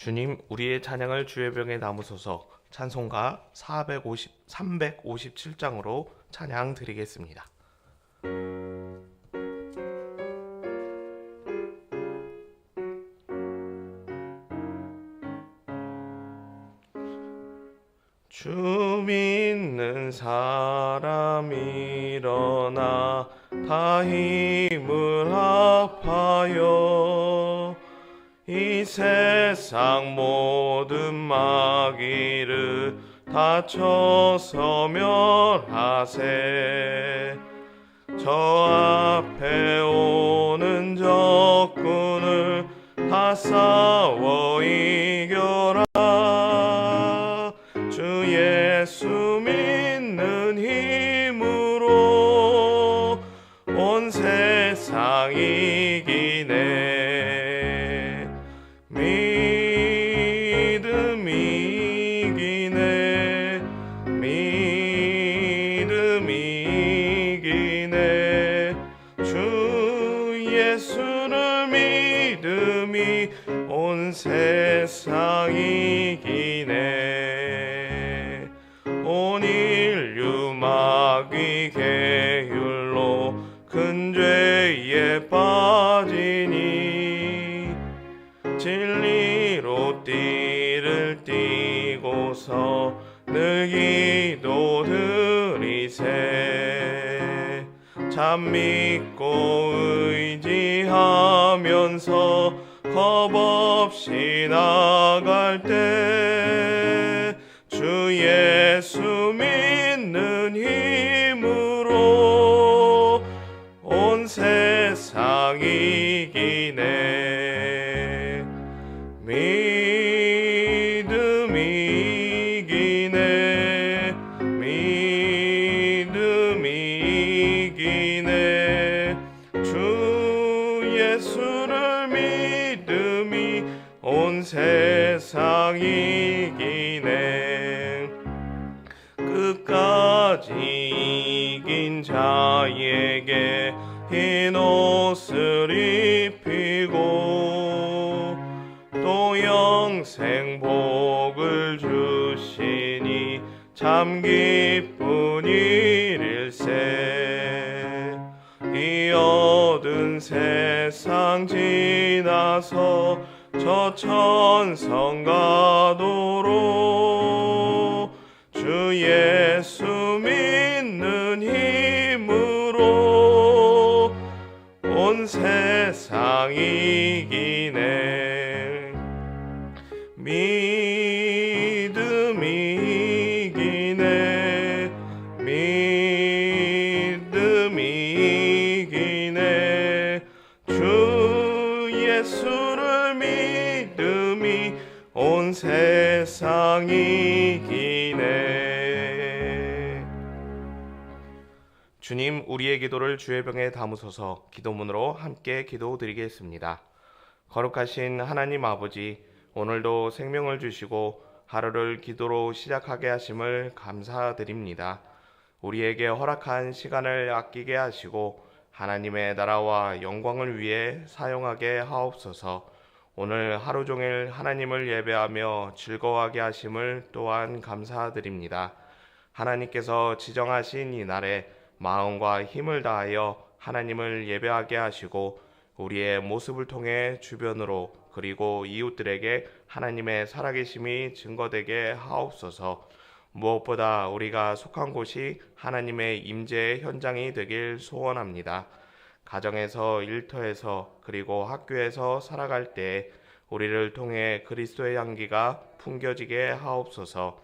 주님, 우리의 찬양을 주의 병에 담으소서. 찬송가 357장으로 찬양 드리겠습니다. 주 믿는 사람 일어나 다 힘을 합하여 이 세상 모든 마귀를 다쳐서 멸하세. 저 앞에 오는 적군을 다 싸워 이겨라. 주 예수 믿는 힘으로 온 세상 이기네. 믿음이 이기네. 믿음이 이기네. 주 예수를 믿음이 온 세상 이기네. 온 인류 마귀 계율로 큰 죄에 빠지니 진리로 띠를 띠고서 늘 기도 드리세. 참 믿고 의지하면서 겁 없이 나갈 때 주 예수 믿는 힘으로 온 세상 이기네. 믿음이 이기네. 믿음이 이기네. 주 예수를 믿음이 온 세상 이기네. 끝까지 이긴 자에게 흰 옷을 입히고 또 영생 복을 주시니 참 기쁜 일일세. 이 얻은 세상 지나서 저 천성 가도록 주 예수 믿는 힘으로 온 세상 이기네. 믿음이 이기네. 믿음이 이기네. 주 예수를 믿음이 온 세상 이기네. 주님, 우리의 기도를 주의 병에 담으소서. 기도문으로 함께 기도드리겠습니다. 거룩하신 하나님 아버지, 오늘도 생명을 주시고 하루를 기도로 시작하게 하심을 감사드립니다. 우리에게 허락한 시간을 아끼게 하시고 하나님의 나라와 영광을 위해 사용하게 하옵소서. 오늘 하루 종일 하나님을 예배하며 즐거워하게 하심을 또한 감사드립니다. 하나님께서 지정하신 이 날에 마음과 힘을 다하여 하나님을 예배하게 하시고 우리의 모습을 통해 주변으로 그리고 이웃들에게 하나님의 살아계심이 증거되게 하옵소서. 무엇보다 우리가 속한 곳이 하나님의 임재의 현장이 되길 소원합니다. 가정에서, 일터에서, 그리고 학교에서 살아갈 때 우리를 통해 그리스도의 향기가 풍겨지게 하옵소서.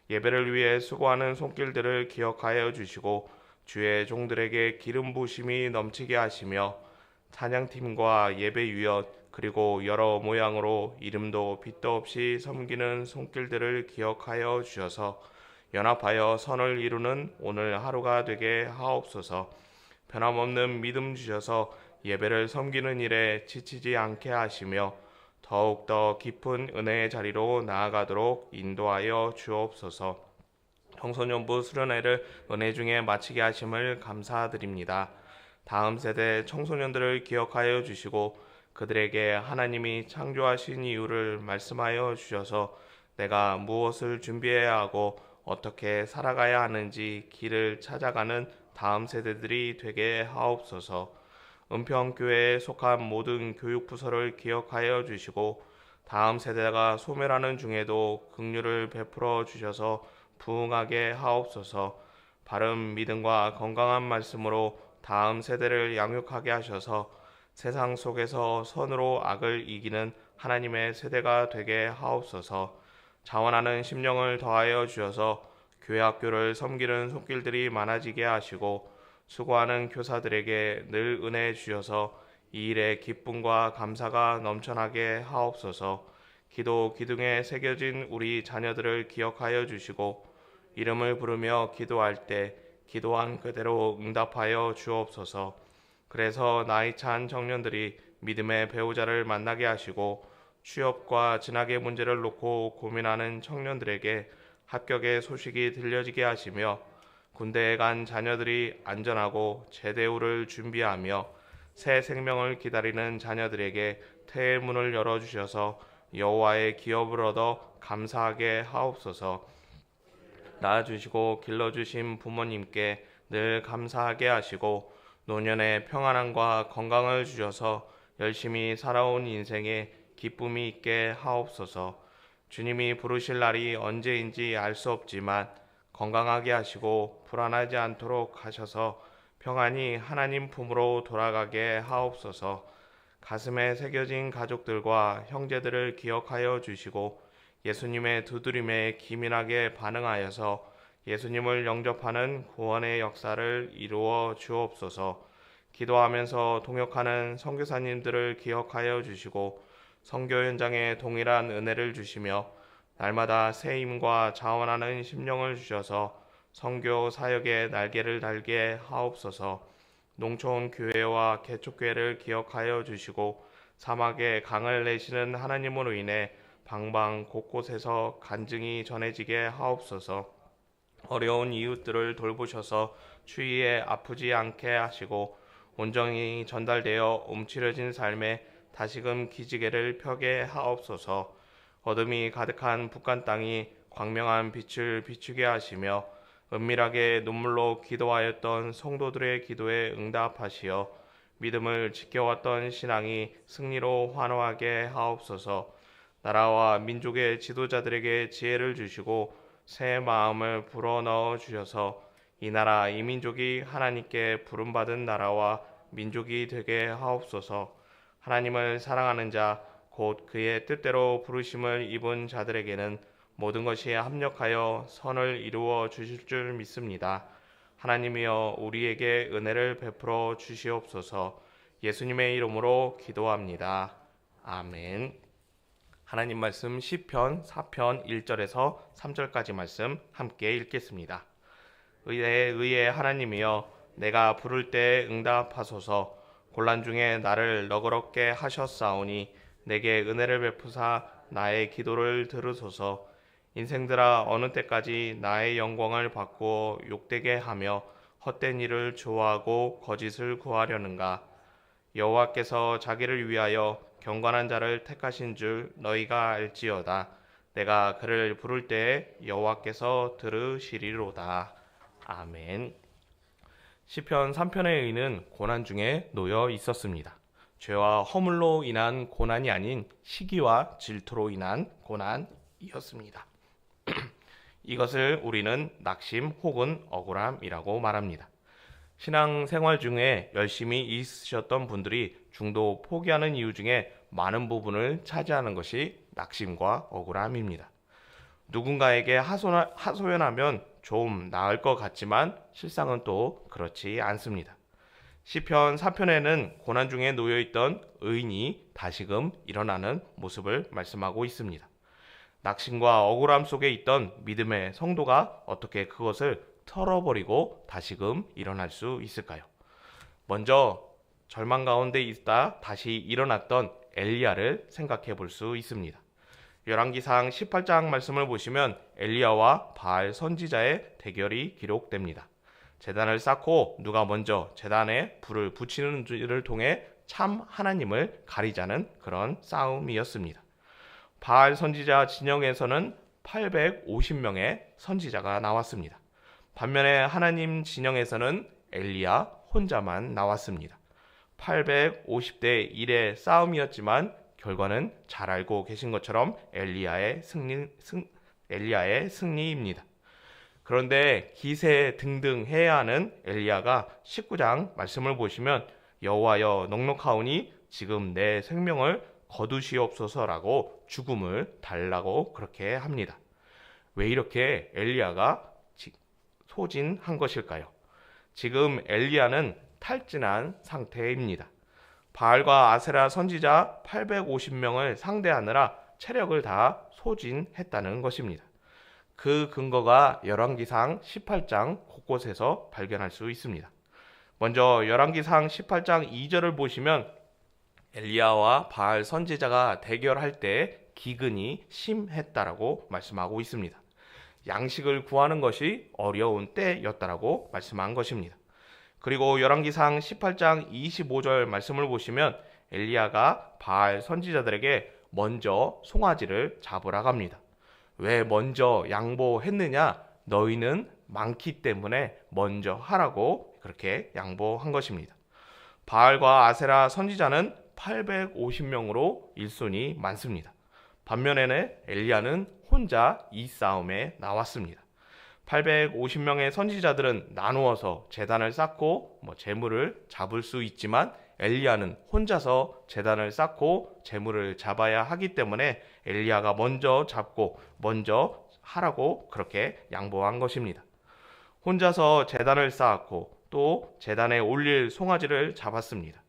예배를 위해 수고하는 손길들을 기억하여 주시고 주의 종들에게 기름 부으심이 넘치게 하시며 찬양팀과 예배위원 그리고 여러 모양으로 이름도 빛도 없이 섬기는 손길들을 기억하여 주셔서 연합하여 선을 이루는 오늘 하루가 되게 하옵소서. 변함없는 믿음 주셔서 예배를 섬기는 일에 지치지 않게 하시며 더욱더 깊은 은혜의 자리로 나아가도록 인도하여 주옵소서. 청소년부 수련회를 은혜 중에 마치게 하심을 감사드립니다. 다음 세대 청소년들을 기억하여 주시고 그들에게 하나님이 창조하신 이유를 말씀하여 주셔서 내가 무엇을 준비해야 하고 어떻게 살아가야 하는지 길을 찾아가는 다음 세대들이 되게 하옵소서. 은평교회에 속한 모든 교육부서를 기억하여 주시고 다음 세대가 소멸하는 중에도 긍휼을 베풀어 주셔서 부흥하게 하옵소서. 바른 믿음과 건강한 말씀으로 다음 세대를 양육하게 하셔서 세상 속에서 선으로 악을 이기는 하나님의 세대가 되게 하옵소서. 자원하는 심령을 더하여 주셔서 교회 학교를 섬기는 손길들이 많아지게 하시고 수고하는 교사들에게 늘 은혜 주셔서 이 일에 기쁨과 감사가 넘쳐나게 하옵소서. 기도 기둥에 새겨진 우리 자녀들을 기억하여 주시고 이름을 부르며 기도할 때 기도한 그대로 응답하여 주옵소서. 그래서 나이 찬 청년들이 믿음의 배우자를 만나게 하시고 취업과 진학의 문제를 놓고 고민하는 청년들에게 합격의 소식이 들려지게 하시며 군대에 간 자녀들이 안전하고 제대우를 준비하며 새 생명을 기다리는 자녀들에게 태의 문을 열어주셔서 여호와의 기업을 얻어 감사하게 하옵소서. 낳아주시고 길러주신 부모님께 늘 감사하게 하시고 노년에 평안함과 건강을 주셔서 열심히 살아온 인생에 기쁨이 있게 하옵소서. 주님이 부르실 날이 언제인지 알 수 없지만 건강하게 하시고 불안하지 않도록 하셔서 평안히 하나님 품으로 돌아가게 하옵소서. 가슴에 새겨진 가족들과 형제들을 기억하여 주시고 예수님의 두드림에 기민하게 반응하여서 예수님을 영접하는 구원의 역사를 이루어 주옵소서. 기도하면서 동역하는 선교사님들을 기억하여 주시고 선교 현장에 동일한 은혜를 주시며 날마다 새 힘과 자원하는 심령을 주셔서 선교 사역의 날개를 달게 하옵소서. 농촌 교회와 개척교회를 기억하여 주시고 사막에 강을 내시는 하나님으로 인해 방방 곳곳에서 간증이 전해지게 하옵소서. 어려운 이웃들을 돌보셔서 추위에 아프지 않게 하시고 온전히 전달되어 움츠려진 삶에 다시금 기지개를 펴게 하옵소서. 어둠이 가득한 북한 땅이 광명한 빛을 비추게 하시며 은밀하게 눈물로 기도하였던 성도들의 기도에 응답하시어 믿음을 지켜왔던 신앙이 승리로 환호하게 하옵소서. 나라와 민족의 지도자들에게 지혜를 주시고 새 마음을 불어넣어 주셔서 이 나라 이 민족이 하나님께 부름받은 나라와 민족이 되게 하옵소서. 하나님을 사랑하는 자 곧 그의 뜻대로 부르심을 입은 자들에게는 모든 것이 합력하여 선을 이루어 주실 줄 믿습니다. 하나님이여 우리에게 은혜를 베풀어 주시옵소서. 예수님의 이름으로 기도합니다. 아멘. 하나님 말씀 시편 4편 1절에서 3절까지 말씀 함께 읽겠습니다. 의의 하나님이여 내가 부를 때 응답하소서. 곤란 중에 나를 너그럽게 하셨사오니 내게 은혜를 베푸사 나의 기도를 들으소서. 인생들아 어느 때까지 나의 영광을 바꾸어 욕되게 하며 헛된 일을 좋아하고 거짓을 구하려는가. 여호와께서 자기를 위하여 경건한 자를 택하신 줄 너희가 알지어다. 내가 그를 부를 때에 여호와께서 들으시리로다. 아멘. 시편 3편의 의는 고난 중에 놓여 있었습니다. 죄와 허물로 인한 고난이 아닌 시기와 질투로 인한 고난이었습니다. 이것을 우리는 낙심 혹은 억울함이라고 말합니다. 신앙생활 중에 열심히 있으셨던 분들이 중도 포기하는 이유 중에 많은 부분을 차지하는 것이 낙심과 억울함입니다. 누군가에게 하소연하면 좀 나을 것 같지만 실상은 또 그렇지 않습니다. 시편 4편에는 고난 중에 놓여있던 의인이 다시금 일어나는 모습을 말씀하고 있습니다. 낙심과 억울함 속에 있던 믿음의 성도가 어떻게 그것을 털어버리고 다시금 일어날 수 있을까요? 먼저 절망 가운데 있다 다시 일어났던 엘리야를 생각해 볼 수 있습니다. 열왕기상 18장 말씀을 보시면 엘리야와 바알 선지자의 대결이 기록됩니다. 제단을 쌓고 누가 먼저 제단에 불을 붙이는 일을 통해 참 하나님을 가리자는 그런 싸움이었습니다. 바알 선지자 진영에서는 850명의 선지자가 나왔습니다. 반면에 하나님 진영에서는 엘리야 혼자만 나왔습니다. 850대 1의 싸움이었지만 결과는 잘 알고 계신 것처럼 엘리야의 승리입니다. 그런데 기세등등해야 하는 엘리야가 19장 말씀을 보시면 여호와여 넉넉하오니 지금 내 생명을 거두시옵소서라고 죽음을 달라고 그렇게 합니다. 왜 이렇게 엘리야가 소진한 것일까요? 지금 엘리야는 탈진한 상태입니다. 바알과 아세라 선지자 850명을 상대하느라 체력을 다 소진했다는 것입니다. 그 근거가 열왕기상 18장 곳곳에서 발견할 수 있습니다. 먼저 열왕기상 18장 2절을 보시면 엘리야와 바알 선지자가 대결할 때 기근이 심했다라고 말씀하고 있습니다. 양식을 구하는 것이 어려운 때였다라고 말씀한 것입니다. 그리고 열왕기상 18장 25절 말씀을 보시면 엘리야가 바알 선지자들에게 먼저 송아지를 잡으라고 합니다. 왜 먼저 양보했느냐? 너희는 많기 때문에 먼저 하라고 그렇게 양보한 것입니다. 바알과 아세라 선지자는 850명으로 일손이 많습니다. 반면에는 엘리야는 혼자 이 싸움에 나왔습니다. 850명의 선지자들은 나누어서 제단을 쌓고 제물을 잡을 수 있지만 엘리야는 혼자서 제단을 쌓고 제물을 잡아야 하기 때문에 엘리야가 먼저 잡고 먼저 하라고 그렇게 양보한 것입니다. 혼자서 제단을 쌓았고 또 제단에 올릴 송아지를 잡았습니다.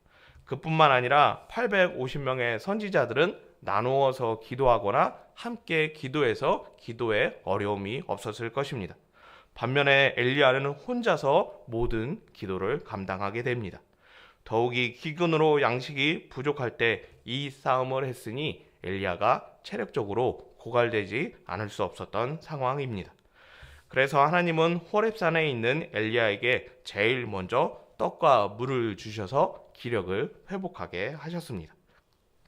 그뿐만 아니라 850명의 선지자들은 나누어서 기도하거나 함께 기도해서 기도에 어려움이 없었을 것입니다. 반면에 엘리야는 혼자서 모든 기도를 감당하게 됩니다. 더욱이 기근으로 양식이 부족할 때 이 싸움을 했으니 엘리야가 체력적으로 고갈되지 않을 수 없었던 상황입니다. 그래서 하나님은 호렙산에 있는 엘리야에게 제일 먼저 떡과 물을 주셔서 기력을 회복하게 하셨습니다.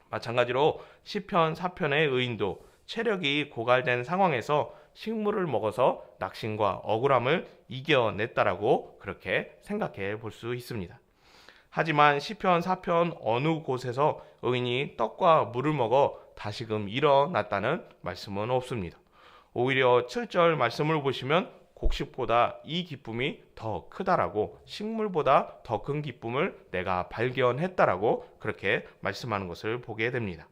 마찬가지로 시편 4편의 의인도 체력이 고갈된 상황에서 식물을 먹어서 낙심과 억울함을 이겨냈다라고 그렇게 생각해 볼 수 있습니다. 하지만 시편 4편 어느 곳에서 의인이 떡과 물을 먹어 다시금 일어났다는 말씀은 없습니다. 오히려 7절 말씀을 보시면 곡식보다 이 기쁨이 더 크다라고 식물보다 더 큰 기쁨을 내가 발견했다라고 그렇게 말씀하는 것을 보게 됩니다.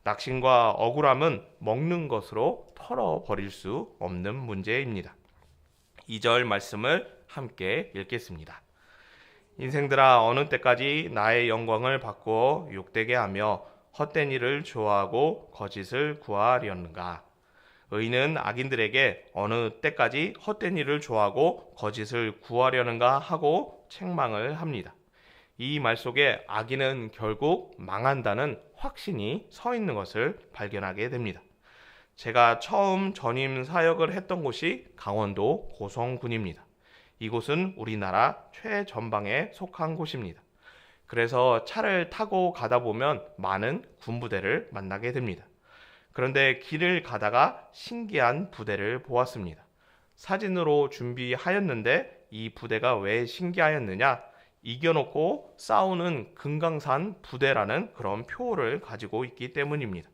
낙심과 억울함은 먹는 것으로 털어버릴 수 없는 문제입니다. 2절 말씀을 함께 읽겠습니다. 인생들아 어느 때까지 나의 영광을 바꾸어 욕되게 하며 헛된 일을 좋아하고 거짓을 구하려는가? 의인은 악인들에게 어느 때까지 헛된 일을 좋아하고 거짓을 구하려는가 하고 책망을 합니다. 이 말 속에 악인은 결국 망한다는 확신이 서 있는 것을 발견하게 됩니다. 제가 처음 전임 사역을 했던 곳이 강원도 고성군입니다. 이곳은 우리나라 최전방에 속한 곳입니다. 그래서 차를 타고 가다 보면 많은 군부대를 만나게 됩니다. 그런데 길을 가다가 신기한 부대를 보았습니다. 사진으로 준비하였는데 이 부대가 왜 신기하였느냐? 이겨놓고 싸우는 금강산 부대라는 그런 표를 가지고 있기 때문입니다.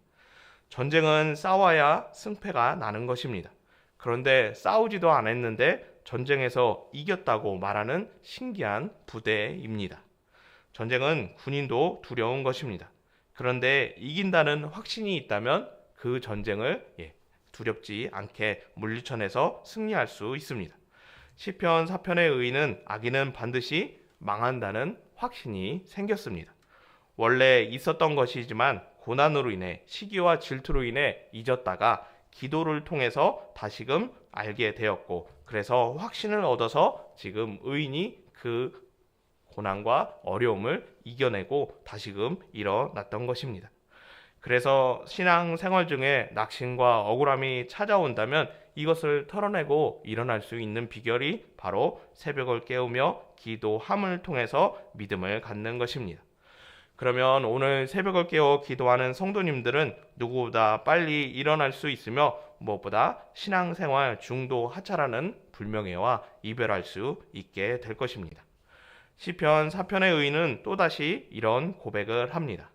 전쟁은 싸워야 승패가 나는 것입니다. 그런데 싸우지도 않았는데 전쟁에서 이겼다고 말하는 신기한 부대입니다. 전쟁은 군인도 두려운 것입니다. 그런데 이긴다는 확신이 있다면 그 전쟁을 두렵지 않게 물리쳐내서 승리할 수 있습니다. 시편 4편의 의인은 악인은 반드시 망한다는 확신이 생겼습니다. 원래 있었던 것이지만 고난으로 인해 시기와 질투로 인해 잊었다가 기도를 통해서 다시금 알게 되었고 그래서 확신을 얻어서 지금 의인이 그 고난과 어려움을 이겨내고 다시금 일어났던 것입니다. 그래서 신앙생활 중에 낙심과 억울함이 찾아온다면 이것을 털어내고 일어날 수 있는 비결이 바로 새벽을 깨우며 기도함을 통해서 믿음을 갖는 것입니다. 그러면 오늘 새벽을 깨워 기도하는 성도님들은 누구보다 빨리 일어날 수 있으며 무엇보다 신앙생활 중도 하차라는 불명예와 이별할 수 있게 될 것입니다. 시편 4편의 의인은 또다시 이런 고백을 합니다.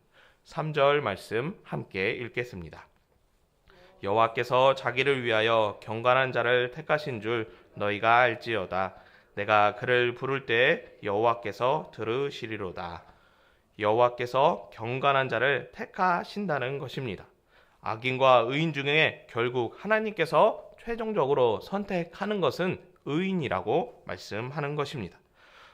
3절 말씀 함께 읽겠습니다. 여호와께서 자기를 위하여 경건한 자를 택하신 줄 너희가 알지어다. 내가 그를 부를 때에 여호와께서 들으시리로다. 여호와께서 경건한 자를 택하신다는 것입니다. 악인과 의인 중에 결국 하나님께서 최종적으로 선택하는 것은 의인이라고 말씀하는 것입니다.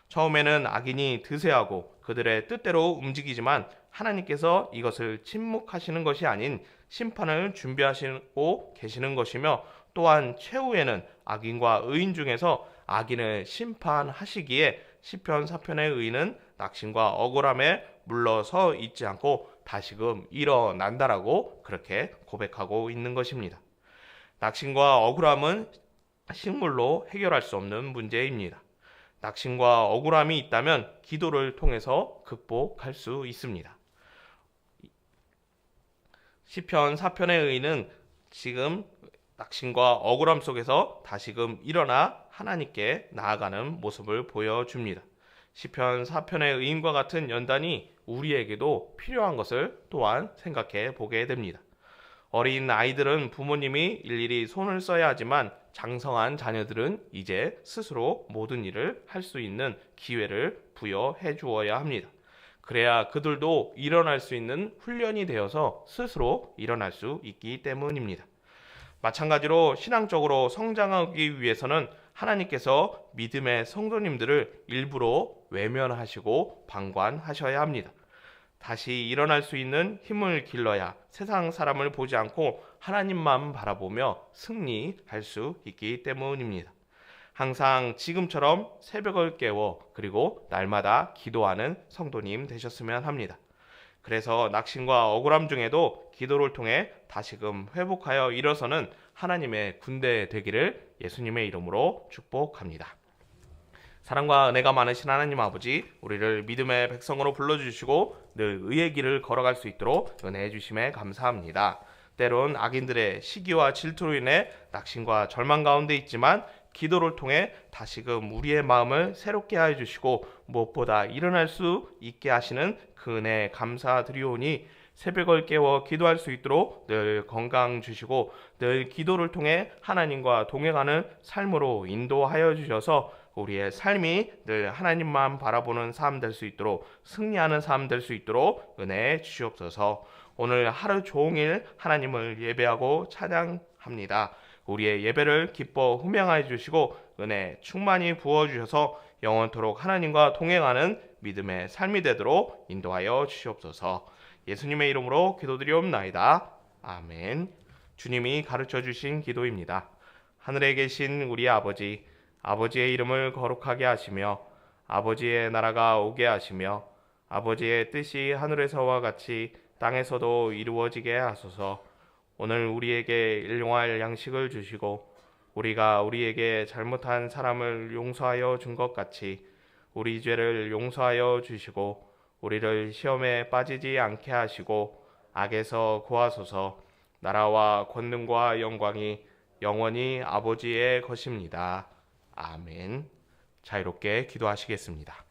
처음에는 악인이 드세하고 그들의 뜻대로 움직이지만 하나님께서 이것을 침묵하시는 것이 아닌 심판을 준비하시고 계시는 것이며, 또한 최후에는 악인과 의인 중에서 악인을 심판하시기에 시편 4편의 의인은 낙심과 억울함에 물러서 있지 않고 다시금 일어난다라고 그렇게 고백하고 있는 것입니다. 낙심과 억울함은 식물로 해결할 수 없는 문제입니다. 낙심과 억울함이 있다면 기도를 통해서 극복할 수 있습니다. 시편 4편의 의인은 지금 낙심과 억울함 속에서 다시금 일어나 하나님께 나아가는 모습을 보여줍니다. 시편 4편의 의인과 같은 연단이 우리에게도 필요한 것을 또한 생각해 보게 됩니다. 어린 아이들은 부모님이 일일이 손을 써야 하지만 장성한 자녀들은 이제 스스로 모든 일을 할 수 있는 기회를 부여해 주어야 합니다. 그래야 그들도 일어날 수 있는 훈련이 되어서 스스로 일어날 수 있기 때문입니다. 마찬가지로 신앙적으로 성장하기 위해서는 하나님께서 믿음의 성도님들을 일부러 외면하시고 방관하셔야 합니다. 다시 일어날 수 있는 힘을 길러야 세상 사람을 보지 않고 하나님만 바라보며 승리할 수 있기 때문입니다. 항상 지금처럼 새벽을 깨워 그리고 날마다 기도하는 성도님 되셨으면 합니다. 그래서 낙심과 억울함 중에도 기도를 통해 다시금 회복하여 일어서는 하나님의 군대 되기를 예수님의 이름으로 축복합니다. 사랑과 은혜가 많으신 하나님 아버지, 우리를 믿음의 백성으로 불러주시고 늘 의의 길을 걸어갈 수 있도록 은혜해 주심에 감사합니다. 때론 악인들의 시기와 질투로 인해 낙심과 절망 가운데 있지만 기도를 통해 다시금 우리의 마음을 새롭게 하여 주시고 무엇보다 일어날 수 있게 하시는 그 은혜에 감사드리오니 새벽을 깨워 기도할 수 있도록 늘 건강 주시고 늘 기도를 통해 하나님과 동행하는 삶으로 인도하여 주셔서 우리의 삶이 늘 하나님만 바라보는 삶 될 수 있도록 승리하는 삶 될 수 있도록 은혜 주시옵소서. 오늘 하루 종일 하나님을 예배하고 찬양합니다. 우리의 예배를 기뻐 흠양하여 주시고 은혜 충만히 부어주셔서 영원토록 하나님과 동행하는 믿음의 삶이 되도록 인도하여 주시옵소서. 예수님의 이름으로 기도드리옵나이다. 아멘. 주님이 가르쳐 주신 기도입니다. 하늘에 계신 우리 아버지, 아버지의 이름을 거룩하게 하시며 아버지의 나라가 오게 하시며 아버지의 뜻이 하늘에서와 같이 땅에서도 이루어지게 하소서. 오늘 우리에게 일용할 양식을 주시고 우리가 우리에게 잘못한 사람을 용서하여 준 것 같이 우리 죄를 용서하여 주시고 우리를 시험에 빠지지 않게 하시고 악에서 구하소서. 나라와 권능과 영광이 영원히 아버지의 것입니다. 아멘. 자유롭게 기도하시겠습니다.